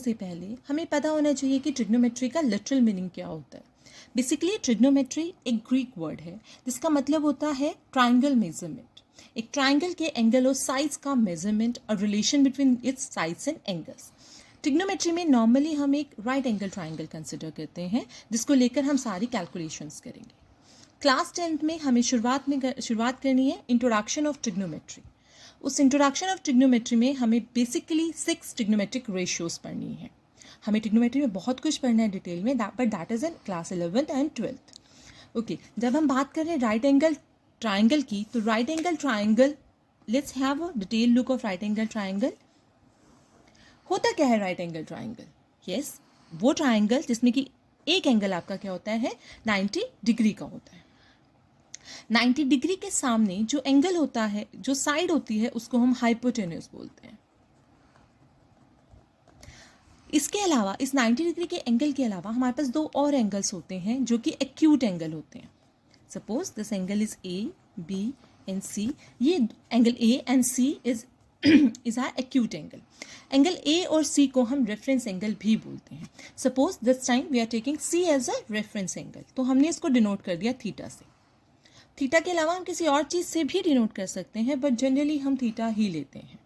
से पहले हमें पता होना चाहिए कि ट्रिग्नोमेट्री का लिटरल मीनिंग क्या होता है। बेसिकली ट्रिग्नोमेट्री एक ग्रीक वर्ड है जिसका मतलब होता है ट्राइंगल मेजरमेंट। एक ट्राइंगल के एंगल और साइड्स का मेजरमेंट और relation between its sides and angles. Trigonometry में नॉर्मली हम एक राइट एंगल ट्राइंगल कंसिडर करते हैं जिसको लेकर हम सारी कैलकुलेशंस करेंगे। क्लास 10th में हमें शुरुआत करनी है इंट्रोडक्शन ऑफ ट्रिग्नोमेट्री। उस इंट्रोडक्शन ऑफ ट्रिग्नोमेट्री में हमें बेसिकली 6 ट्रिग्नोमेट्रिक रेशियोज पढ़नी है। हमें ट्रिग्नोमेट्री में बहुत कुछ पढ़ना है डिटेल में, but that is in class 11th and 12th। Okay, जब हम बात कर रहे हैं राइट एंगल ट्राइंगल की, तो right angle triangle, let's have a detail look of right angle triangle. होता क्या है राइट एंगल ट्राइंगल? यस, वो ट्राइंगल जिसमें कि एक एंगल आपका क्या होता है, 90 डिग्री का होता है। 90 डिग्री के सामने जो एंगल होता है, जो साइड होती है, उसको हम हाइपोटेन्यूज बोलते हैं। इसके अलावा इस 90 डिग्री के एंगल के अलावा हमारे पास दो और एंगल्स होते हैं जो कि एक्यूट एंगल होते हैं। Suppose this angle is A, B and C. ये angle A and C is are acute angle. Angle A और सी को हम रेफरेंस एंगल भी बोलते हैं। Suppose this time we are taking C as a reference angle, तो हमने इसको डिनोट कर दिया थीटा से। थीटा के अलावा हम किसी और चीज़ से भी डिनोट कर सकते हैं, बट जनरली हम थीटा ही लेते हैं।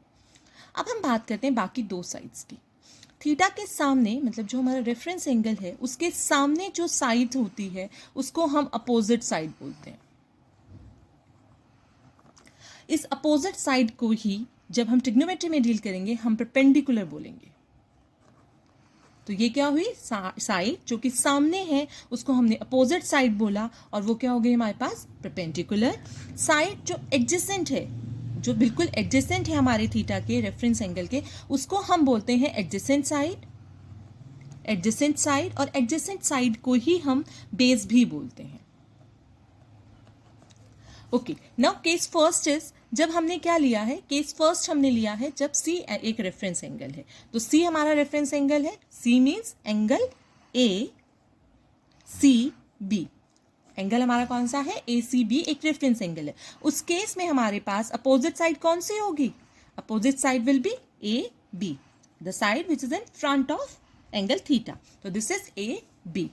अब हम बात करते हैं बाकी दो साइड्स की। थीटा के सामने, मतलब जो हमारा रेफरेंस एंगल है उसके सामने जो साइड होती है उसको हम अपोजिट साइड बोलते हैं। इस अपोजिट साइड को ही जब हम ट्रिग्नोमेट्री में डील करेंगे हम परपेंडिकुलर बोलेंगे। तो ये क्या हुई, साइड जो कि सामने है उसको हमने अपोजिट साइड बोला, और वो क्या हो गई हमारे पास, परपेंडिकुलर। साइड जो एडजेसेंट है, जो बिल्कुल एडजेसेंट है हमारे थीटा के रेफरेंस एंगल के, उसको हम बोलते हैं एडजेसेंट साइड। एडजेसेंट साइड, और एडजेसेंट साइड को ही हम बेस भी बोलते हैं। Okay, now case first is, जब हमने क्या लिया है, केस फर्स्ट हमने लिया है जब सी एक रेफरेंस एंगल है। तो सी हमारा रेफरेंस एंगल है। C means angle A C B. Angle हमारा कौन सा है, ए सी बी, एक रेफरेंस एंगल है। उस केस में हमारे पास अपोजिट साइड कौन सी होगी, opposite side will be A B, the side which is in front of angle theta. तो दिस इज ए बी।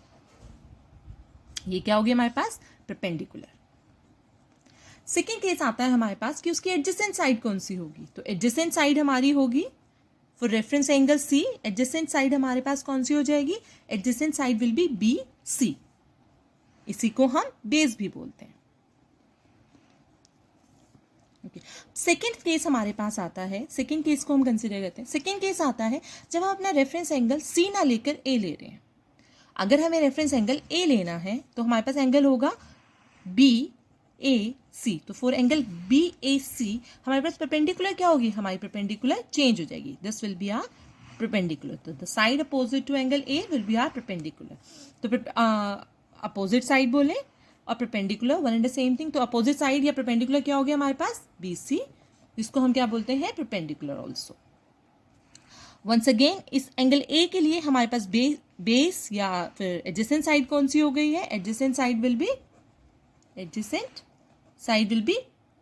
ये क्या होगी हमारे पास, परपेंडिकुलर। सेकेंड केस आता है हमारे पास कि उसकी एडजेसेंट साइड कौन सी होगी। तो एडजेसेंट साइड हमारी होगी for reference angle C, adjacent side हमारे पास कौन सी हो जाएगी, adjacent side will be B C. इसी को हम बेस भी बोलते हैं। सेकेंड केस हमारे पास आता है, सेकेंड केस को हम कंसिडर करते हैं। सेकेंड केस आता है जब हम अपना रेफरेंस एंगल सी ना लेकर ए ले रहे हैं। अगर हमें रेफरेंस एंगल ए लेना है तो हमारे पास एंगल होगा बी ए सी। तो फॉर एंगल बी ए सी हमारे पास परपेंडिकुलर क्या होगी, हमारी परपेंडिकुलर चेंज हो जाएगी। This will be our perpendicular. तो the side opposite to angle A will be our perpendicular. तो अपोजिट साइड बोले और perpendicular one and the same thing. तो अपोजिट साइड या परपेंडिकुलर क्या हो गया हमारे पास, बी सी, जिसको हम क्या बोलते हैं, परपेंडिकुलर ऑल्सो। वंस अगेन इस एंगल ए के लिए हमारे पास बेस या फिर एडजेसेंट साइड कौन सी हो गई है, adjacent side will be, adjacent side will be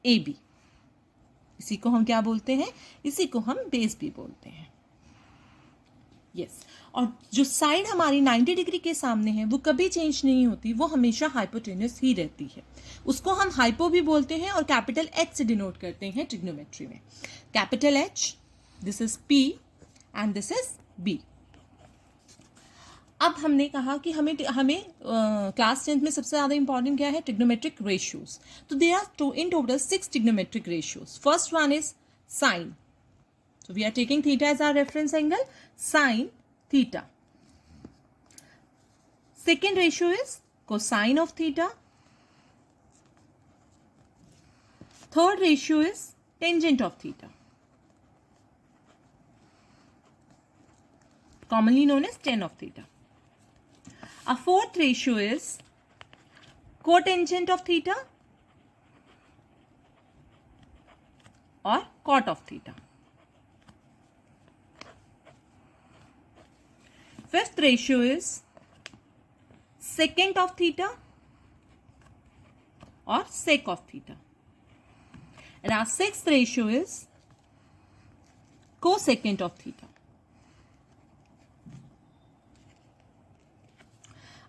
A B. इसी को हम क्या बोलते हैं, इसी को हम बेस भी बोलते हैं। यस, और जो साइड हमारी 90 डिग्री के सामने है वो कभी चेंज नहीं होती, वो हमेशा हाइपोटेन्यूस ही रहती है। उसको हम हाइपो भी बोलते हैं और कैपिटल एच से डिनोट करते हैं ट्रिग्नोमेट्री में। Capital H, this is P and this is B. अब हमने कहा कि हमें क्लास 10th में सबसे ज़्यादा इंपॉर्टेंट क्या है, ट्रिग्नोमेट्रिक रेशियोज। तो there are in total 6 trigonometric ratios. First one is sine. So we are taking theta as our reference angle, sine theta. Second ratio is cosine of theta. Third ratio is tangent of theta, commonly known as tan of theta. A fourth ratio is cotangent of theta or cot of theta. Fifth ratio is secant of theta or sec of theta. And our sixth ratio is cosecant of theta.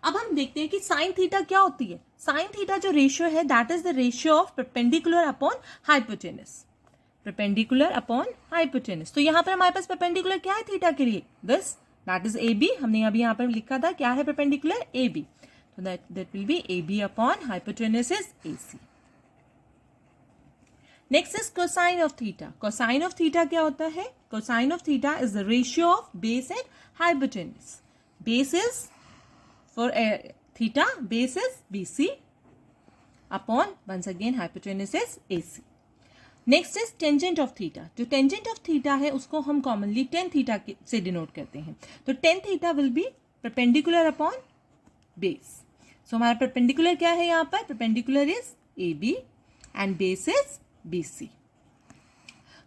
अब हम देखते हैं कि sine theta क्या होती है। Sine theta जो ratio है that is the ratio of perpendicular upon hypotenuse, perpendicular upon hypotenuse. तो यहाँ पर हमारे पास परपेंडिकुलर क्या है थीटा के लिए, this that is A B. हमने अभी यहाँ पर लिखा था क्या है परपेंडिकुलर, ए बी, तो that will be A B upon hypotenuse is A C. Next is cosine of theta. Cosine of theta क्या होता है, cosine of theta is the ratio of base and hypotenuse. Base is for theta, base is BC upon once again hypotenuse is AC। Next is tangent of theta. जो tangent of theta है उसको हम commonly tan theta से denote करते हैं। तो tan theta will be perpendicular upon base. सो हमारा परपेंडिकुलर क्या है यहाँ पर, perpendicular is AB and base is BC।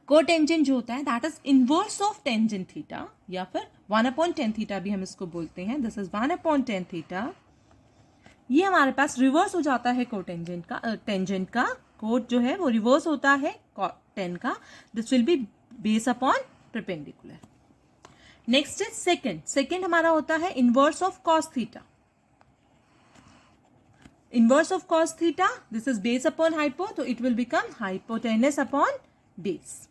Cotangent जो होता है that is inverse of tangent theta, या फिर 1/10 थीटा भी हम इसको बोलते हैं। This is 1/10 theta. ये हमारे पास रिवर्स हो जाता है कोटेंजेंट का, टेंजेंट का कोट जो है वो रिवर्स होता है टेन का। This will be base upon perpendicular. Next is secant. Secant हमारा होता है inverse of cos theta. Inverse of cos theta, this is base upon hypo, तो it will become hypotenuse upon base.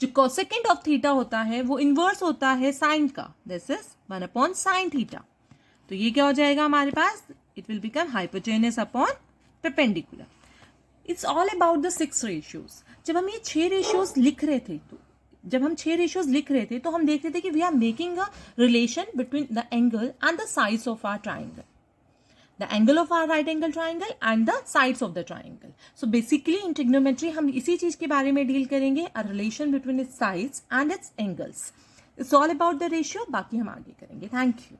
जो cosecant of theta होता है वो inverse होता है साइन का, दिस इज 1/sin थीटा। तो ये क्या हो जाएगा हमारे पास, it will become hypotenuse upon perpendicular. It's all about the 6 ratios. जब हम ये 6 रेशियोज लिख रहे थे तो हम देख रहे थे कि we are making a relation between the angle and the sides of our triangle, the angle of our right angle triangle and the sides of the triangle. So basically in trigonometry हम इसी चीज के बारे में deal करेंगे, a relation between its sides and its angles. It's all about the ratio, बाकी हम आगे करेंगे। Thank you.